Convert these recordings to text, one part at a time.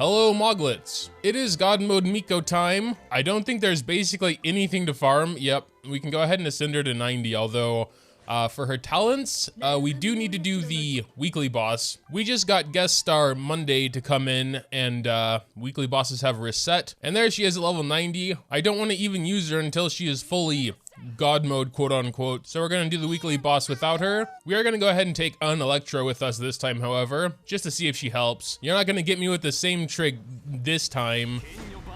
Hello Moglets. It is God Mode Miko time. I don't think there's basically anything to farm. Yep, we can go ahead and ascend her to 90, although for her talents, we do need to do the weekly boss. We just got guest star Monday to come in, and weekly bosses have reset. And there she is at level 90. I don't want to even use her until she is fully God mode, quote unquote. So we're gonna do the weekly boss without her. We are gonna go ahead and take an Electro with us this time, however, just to see if she helps. You're not gonna get me with the same trick this time,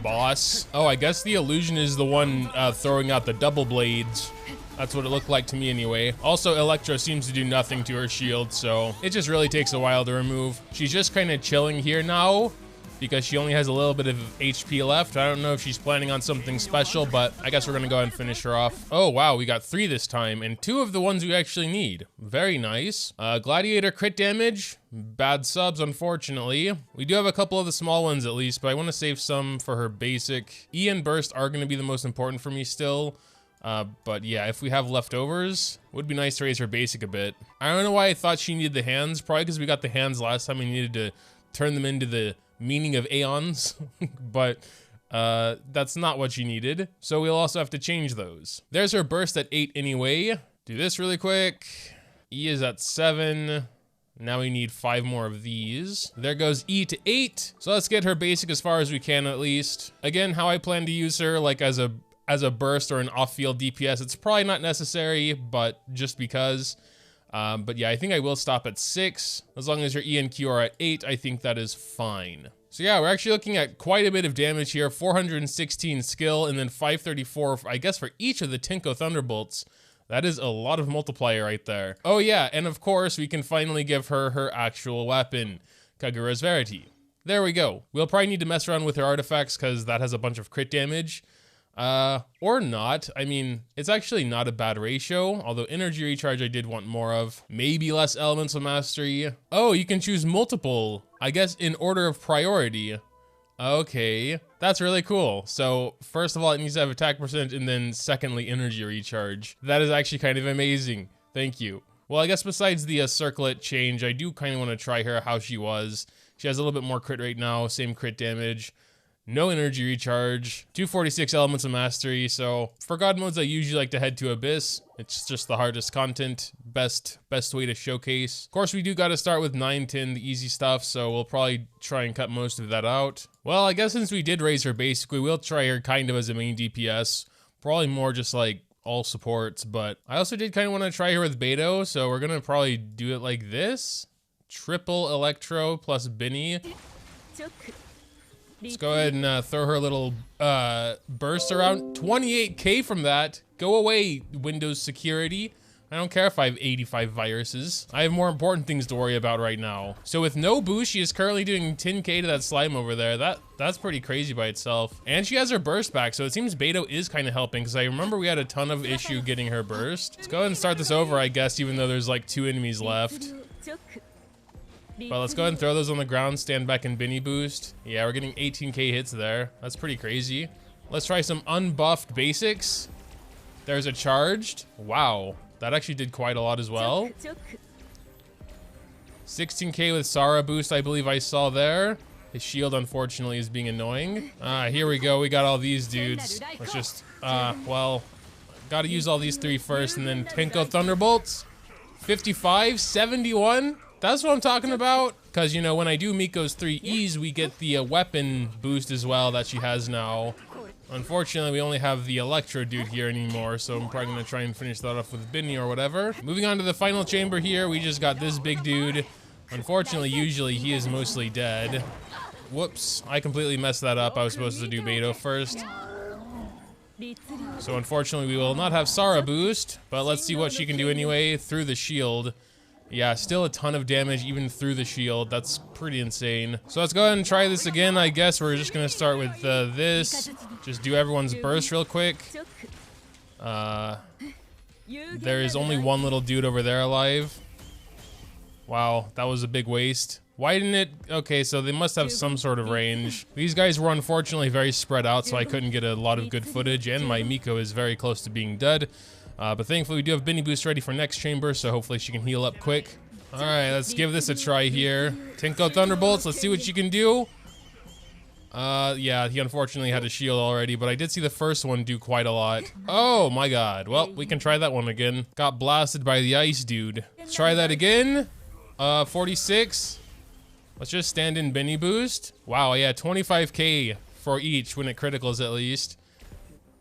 boss. Oh, I guess the illusion is the one throwing out the double blades. That's what it looked like to me anyway. Also, Electro seems to do nothing to her shield, so it just really takes a while to remove. She's just kind of chilling here now, because she only has a little bit of HP left. I don't know if she's planning on something special, but I guess we're gonna go ahead and finish her off. Oh wow, we got 3 this time, and 2 of the ones we actually need. Very nice. Gladiator crit damage, bad subs unfortunately. We do have a couple of the small ones at least, but I wanna save some for her basic. E and burst are gonna be the most important for me still. But yeah, if we have leftovers, would be nice to raise her basic a bit. I don't know why I thought she needed the hands, probably because we got the hands last time. We needed to turn them into the meaning of aeons, but that's not what she needed. So we'll also have to change those. There's her burst at 8 anyway. Do this really quick. E is at 7. Now we need 5 more of these. There goes E to 8. So let's get her basic as far as we can at least. Again, how I plan to use her, like as a burst or an off-field DPS, it's probably not necessary, but just because. But yeah, I think I will stop at 6. As long as your E and Q are at 8, I think that is fine. So yeah, we're actually looking at quite a bit of damage here. 416 skill, and then 534, I guess, for each of the Tinko Thunderbolts. That is a lot of multiplier right there. Oh yeah, and of course, we can finally give her her actual weapon, Kagura's Verity. There we go. We'll probably need to mess around with her artifacts, because that has a bunch of crit damage. Or not. I mean, it's actually not a bad ratio, although energy recharge I did want more of. Maybe less elemental mastery. Oh, you can choose multiple, I guess, in order of priority. Okay, that's really cool. So first of all, it needs to have attack percent, and then secondly, energy recharge. That is actually kind of amazing. Thank you. Well, I guess besides the circlet change, I do kind of want to try her how she was. She has a little bit more crit rate now, same crit damage. No energy recharge, 246 elements of mastery. So for God modes, I usually like to head to Abyss. It's just the hardest content, best way to showcase. Of course, we do got to start with 9, 10, the easy stuff. So we'll probably try and cut most of that out. Well, I guess since we did raise her basic, we will try her kind of as a main DPS. Probably more just like all supports, but I also did kind of want to try her with Beto. So we're going to probably do it like this. Triple Electro plus Binny. Let's go ahead and throw her a little burst around. 28k from that. Go away, Windows security. I don't care if I have 85 viruses. I have more important things to worry about right now. So with no boost, she is currently doing 10k to that slime over there. That's pretty crazy by itself. And she has her burst back, so it seems Beto is kind of helping, because I remember we had a ton of issue getting her burst. Let's go ahead and start this over, I guess, even though there's like 2 enemies left. But let's go ahead and throw those on the ground, stand back and Binny boost. Yeah, we're getting 18k hits there. That's pretty crazy. Let's try some unbuffed basics. There's a charged. Wow, that actually did quite a lot as well. 16k with Sara boost, I believe I saw there. His shield, unfortunately, is being annoying. Here we go, we got all these dudes. Let's just, well, gotta use all these 3 first, and then Tinko Thunderbolts. 55, 71. That's what I'm talking about, because, you know, when I do Miko's 3 E's, we get the weapon boost as well that she has now. Unfortunately, we only have the Electro dude here anymore, so I'm probably going to try and finish that off with Binny or whatever. Moving on to the final chamber here, we just got this big dude. Unfortunately, usually he is mostly dead. Whoops, I completely messed that up. I was supposed to do Beto first. So unfortunately, we will not have Sara boost, but let's see what she can do anyway through the shield. Yeah, still a ton of damage even through the shield. That's pretty insane. So let's go ahead and try this again. I guess we're just gonna start with this. Just do everyone's burst real quick. There is only one little dude over there alive. Wow, that was a big waste. Why didn't it? Okay, so they must have some sort of range. These guys were unfortunately very spread out, so I couldn't get a lot of good footage, and my Miko is very close to being dead. But thankfully we do have Binny boost ready for next chamber, so hopefully she can heal up quick. All right, let's give this a try here. Tinko Thunderbolts, let's see what you can do. Yeah, he unfortunately had a shield already, but I did see the first one do quite a lot. Oh my god. Well, we can try that one again. Got blasted by the ice dude. Let's try that again. 46. Let's just stand in Benny boost. Wow, yeah, 25k for each when it criticals at least.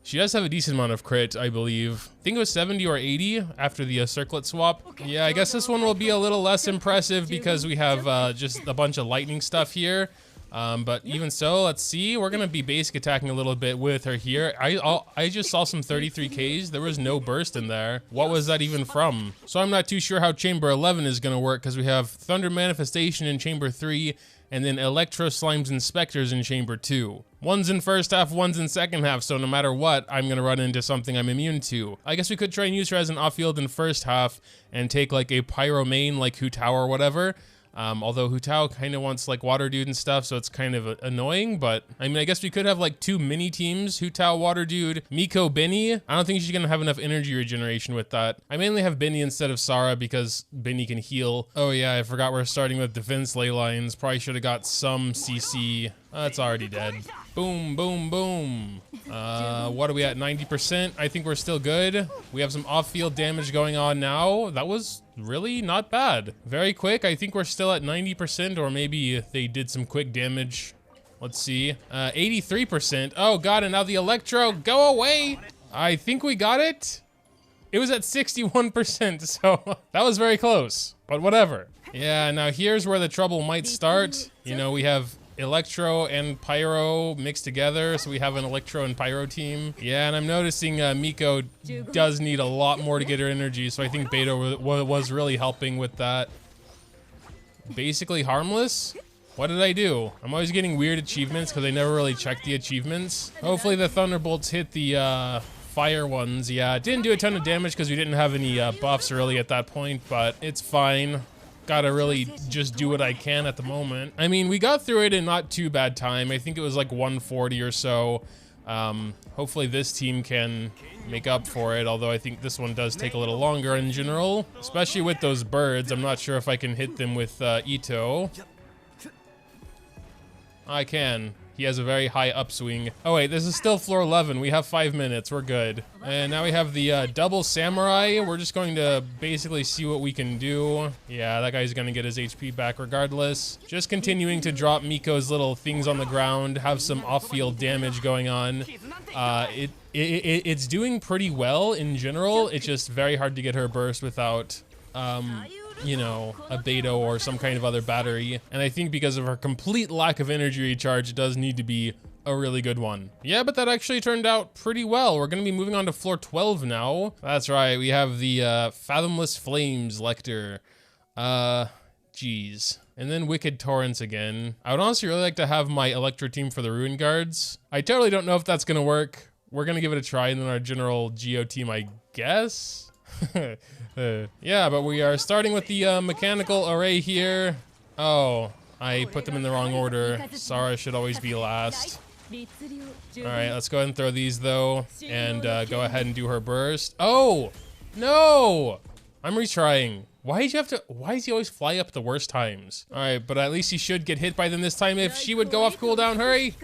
She does have a decent amount of crit, I believe. I think it was 70 or 80 after the circlet swap. Yeah, I guess this one will be a little less impressive because we have just a bunch of lightning stuff here. But even so, let's see. We're gonna be basic attacking a little bit with her here. I just saw some 33Ks. There was no burst in there. What was that even from? So I'm not too sure how Chamber 11 is gonna work because we have Thunder Manifestation in Chamber 3 and then Electro Slimes and Specters in Chamber 2. One's in first half, one's in second half, so no matter what, I'm gonna run into something I'm immune to. I guess we could try and use her as an off-field in first half and take like a Pyro main like Hu Tao or whatever. Although Hu Tao kind of wants like Water Dude and stuff, so it's kind of annoying, but I mean, I guess we could have like 2 mini teams, Hu Tao, Water Dude, Miko, Benny. I don't think she's gonna have enough energy regeneration with that. I mainly have Benny instead of Sarah because Benny can heal. Oh yeah, I forgot we're starting with defense ley lines. Probably should have got some CC. It's already dead. Boom, boom, boom. What are we at, 90%? I think we're still good. We have some off-field damage going on now. That was really not bad. Very quick. I think we're still at 90%, or maybe they did some quick damage. Let's see. 83%. Oh god, and now the Electro, go away. I think we got it. It was at 61%, so that was very close, but whatever. Yeah, now here's where the trouble might start. You know, we have Electro and Pyro mixed together, so we have an Electro and Pyro team. Yeah, and I'm noticing Miko does need a lot more to get her energy, so I think Beta was really helping with that. Basically harmless? What did I do? I'm always getting weird achievements because I never really checked the achievements. Hopefully the Thunderbolts hit the fire ones. Yeah, it didn't do a ton of damage because we didn't have any buffs really at that point, but it's fine. Gotta really just do what I can at the moment. I mean, we got through it in not too bad time. I think it was like 140 or so. Hopefully this team can make up for it, although I think this one does take a little longer in general, especially with those birds. I'm not sure if I can hit them with Ito. I can. He has a very high upswing. Oh wait, this is still floor 11. We have 5 minutes, we're good. And now we have the double samurai. We're just going to basically see what we can do. Yeah, that guy's gonna get his HP back regardless. Just continuing to drop Miko's little things on the ground, have some off-field damage going on. It's doing pretty well in general. It's just very hard to get her burst without you know, a Beto or some kind of other battery. And I think because of her complete lack of energy recharge, it does need to be a really good one. Yeah, but that actually turned out pretty well. We're gonna be moving on to floor 12 now. That's right, we have the Fathomless Flames Lecter. Geez. And then Wicked Torrents again. I would honestly really like to have my Electro team for the Ruin Guards. I totally don't know if that's gonna work. We're gonna give it a try, and then our general Geo team, I guess? Yeah, but we are starting with the mechanical array here. Oh, I put them in the wrong order. Sarah should always be last. Alright, let's go ahead and throw these though, and go ahead and do her burst. Oh, no! I'm retrying. Why does he always fly up at the worst times? Alright, but at least he should get hit by them this time if she would go off cooldown. Hurry!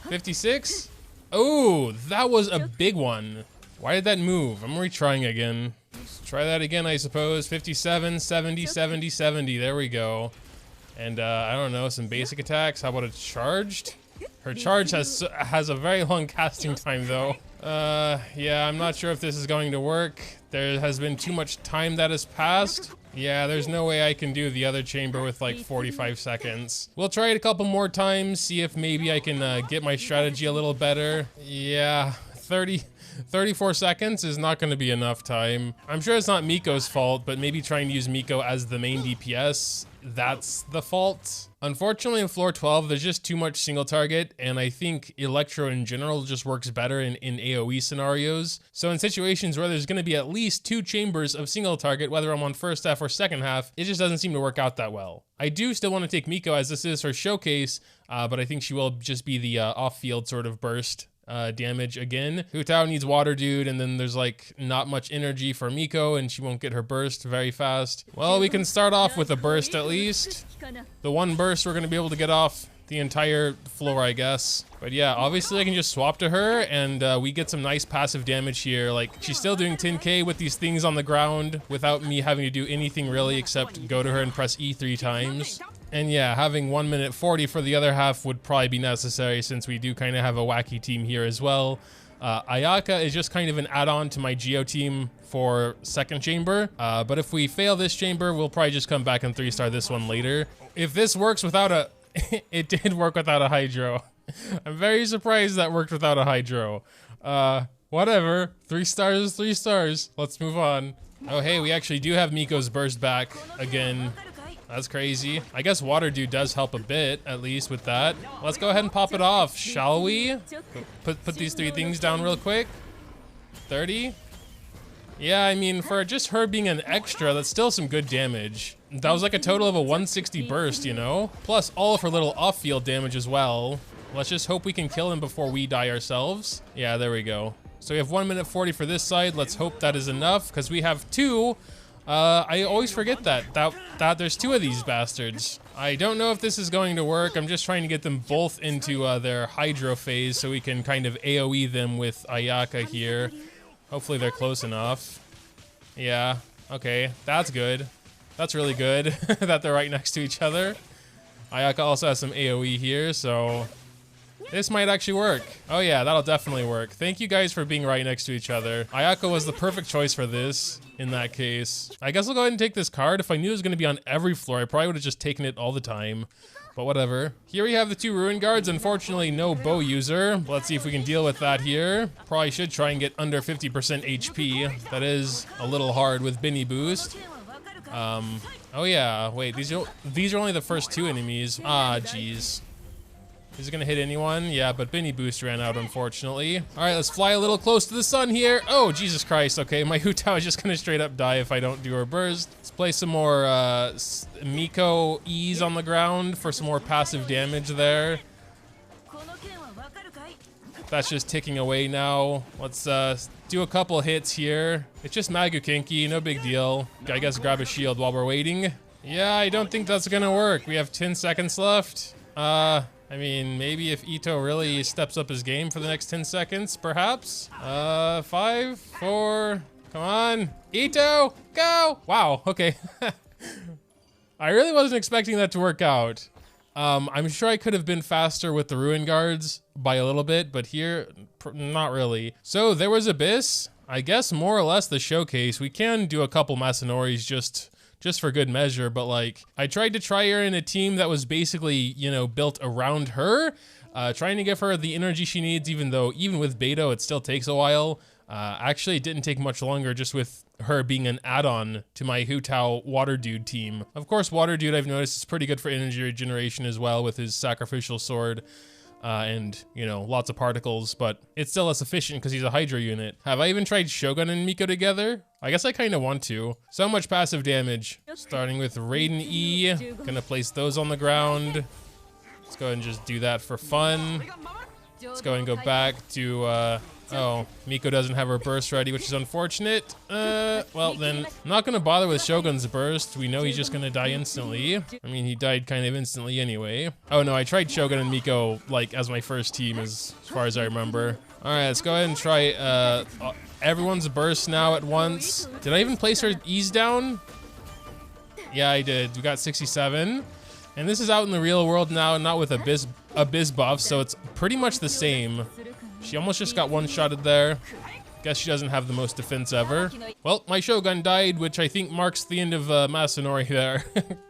56? Oh, that was a big one. Why did that move? I'm retrying again. Let's try that again, I suppose. 57, 70, 70, 70. There we go. And I don't know, some basic attacks. How about a charged? Her charge has a very long casting time though. Yeah, I'm not sure if this is going to work. There has been too much time that has passed. Yeah, there's no way I can do the other chamber with like 45 seconds. We'll try it a couple more times, see if maybe I can get my strategy a little better. Yeah, 34 seconds is not going to be enough time. I'm sure it's not Miko's fault, but maybe trying to use Miko as the main DPS, that's the fault. Unfortunately, in floor 12, there's just too much single target, and I think Electro in general just works better in AoE scenarios. So in situations where there's going to be at least 2 chambers of single target, whether I'm on first half or second half, it just doesn't seem to work out that well. I do still want to take Miko as this is her showcase, but I think she will just be the off-field sort of burst damage again. Hu Tao needs Water Dude, and then there's like not much energy for Miko, and she won't get her burst very fast. Well, we can start off with a burst at least. The one burst we're going to be able to get off the entire floor, I guess. But yeah, obviously I can just swap to her and we get some nice passive damage here. Like, she's still doing 10k with these things on the ground without me having to do anything really except go to her and press E 3 times. And yeah, having 1 minute 40 for the other half would probably be necessary since we do kind of have a wacky team here as well. Ayaka is just kind of an add-on to my Geo team for second chamber. But if we fail this chamber, we'll probably just come back and 3-star this one later. If this works without a... it did work without a Hydro. I'm very surprised that worked without a Hydro. Whatever. 3 stars is 3 stars. Let's move on. Oh, hey, we actually do have Miko's burst back again. That's crazy. I guess Water Dude does help a bit, at least with that. Let's go ahead and pop it off, shall we? Put these 3 things down real quick. 30. Yeah, I mean, for just her being an extra, that's still some good damage. That was like a total of a 160 burst, you know? Plus all of her little off-field damage as well. Let's just hope we can kill him before we die ourselves. Yeah, there we go. So we have 1 minute 40 for this side. Let's hope that is enough, because we have 2. I always forget that there's 2 of these bastards. I don't know if this is going to work. I'm just trying to get them both into their Hydro phase so we can kind of AoE them with Ayaka here. Hopefully they're close enough. Yeah, okay, that's good. That's really good that they're right next to each other. Ayaka also has some AoE here, so this might actually work. Oh yeah, that'll definitely work. Thank you guys for being right next to each other. Ayaka was the perfect choice for this in that case. I guess I'll go ahead and take this card. If I knew it was going to be on every floor, I probably would have just taken it all the time. But whatever. Here we have the 2 Ruin Guards. Unfortunately, no bow user. Let's see if we can deal with that here. Probably should try and get under 50% HP. That is a little hard with Binny Boost. Oh yeah, wait, these are only the first 2 enemies. Ah, jeez. Is it gonna hit anyone? Yeah, but Binny Boost ran out, unfortunately. All right, let's fly a little close to the sun here. Oh, Jesus Christ. Okay, my Hu Tao is just gonna straight up die if I don't do her burst. Let's play some more Miko E's on the ground for some more passive damage there. That's just ticking away now. Let's do a couple hits here. It's just Magukinki, no big deal. I guess grab a shield while we're waiting. Yeah, I don't think that's gonna work. We have 10 seconds left. I mean, maybe if Ito really steps up his game for the next 10 seconds, perhaps. 5, 4, come on. Ito, go! Wow, okay. I really wasn't expecting that to work out. I'm sure I could have been faster with the Ruin Guards by a little bit, but here, not really. So there was Abyss. I guess more or less the showcase. We can do a couple Masanoris just for good measure, but like, I tried to try her in a team that was basically, you know, built around her, trying to give her the energy she needs, even with Beto, it still takes a while. Actually, it didn't take much longer just with her being an add-on to my Hu Tao Water Dude team. Of course, Water Dude, I've noticed, is pretty good for energy regeneration as well with his sacrificial sword. And, you know, lots of particles, but it's still less efficient because he's a Hydro unit. Have I even tried Shogun and Miko together? I guess I kind of want to. So much passive damage. Starting with Raiden E. Gonna place those on the ground. Let's go ahead and just do that for fun. Let's go ahead and go back to, oh, Miko doesn't have her burst ready, which is unfortunate. Well then, I'm not gonna bother with Shogun's burst. We know he's just gonna die instantly. I mean, he died kind of instantly anyway. Oh no, I tried Shogun and Miko, like, as my first team as far as I remember. All right, let's go ahead and try, everyone's burst now at once. Did I even place her E's down? Yeah, I did. We got 67. And this is out in the real world now, not with Abyss buff, so it's pretty much the same. She almost just got one-shotted there. Guess she doesn't have the most defense ever. Well, my Shogun died, which I think marks the end of Masanori there.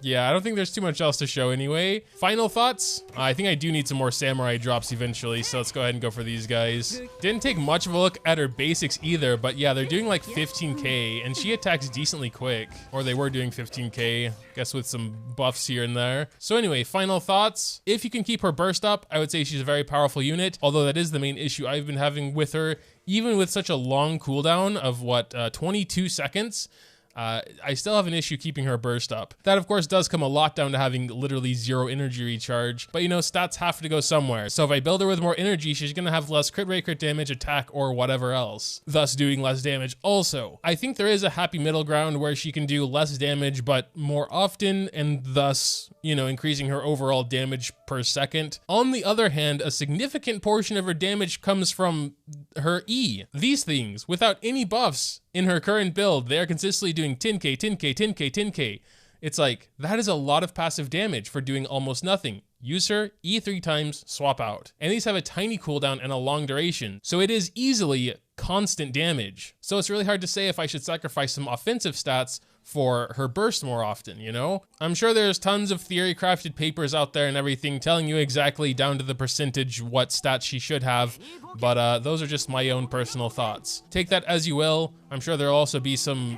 Yeah, I don't think there's too much else to show anyway. Final thoughts? I think I do need some more samurai drops eventually, so let's go ahead and go for these guys. Didn't take much of a look at her basics either, but yeah, they're doing like 15k, and she attacks decently quick. Or they were doing 15k, guess with some buffs here and there. So anyway, final thoughts. If you can keep her burst up, I would say she's a very powerful unit, although that is the main issue I've been having with her. Even with such a long cooldown of what, 22 seconds, I still have an issue keeping her burst up. That of course does come a lot down to having literally 0 energy recharge, but you know, stats have to go somewhere. So if I build her with more energy, she's gonna have less crit rate, crit damage, attack, or whatever else, thus doing less damage also. I think there is a happy middle ground where she can do less damage, but more often, and thus you know, increasing her overall damage per second. On the other hand, a significant portion of her damage comes from her E. These things, without any buffs in her current build, they are consistently doing 10k, 10k, 10k, 10k. It's like, that is a lot of passive damage for doing almost nothing. Use her, E 3 times, swap out. And these have a tiny cooldown and a long duration, so it is easily constant damage. So it's really hard to say if I should sacrifice some offensive stats for her burst more often, you know? I'm sure there's tons of theory crafted papers out there and everything telling you exactly down to the percentage what stats she should have, but those are just my own personal thoughts. Take that as you will. I'm sure there'll also be some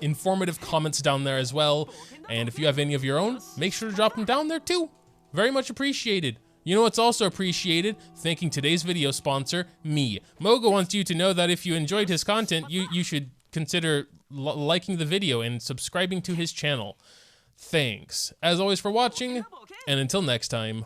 informative comments down there as well, and if you have any of your own, make sure to drop them down there too. Very much appreciated. You know what's also appreciated? Thanking today's video sponsor, me. Moga wants you to know that if you enjoyed his content, you should consider liking the video and subscribing to his channel. Thanks, as always, for watching, and until next time.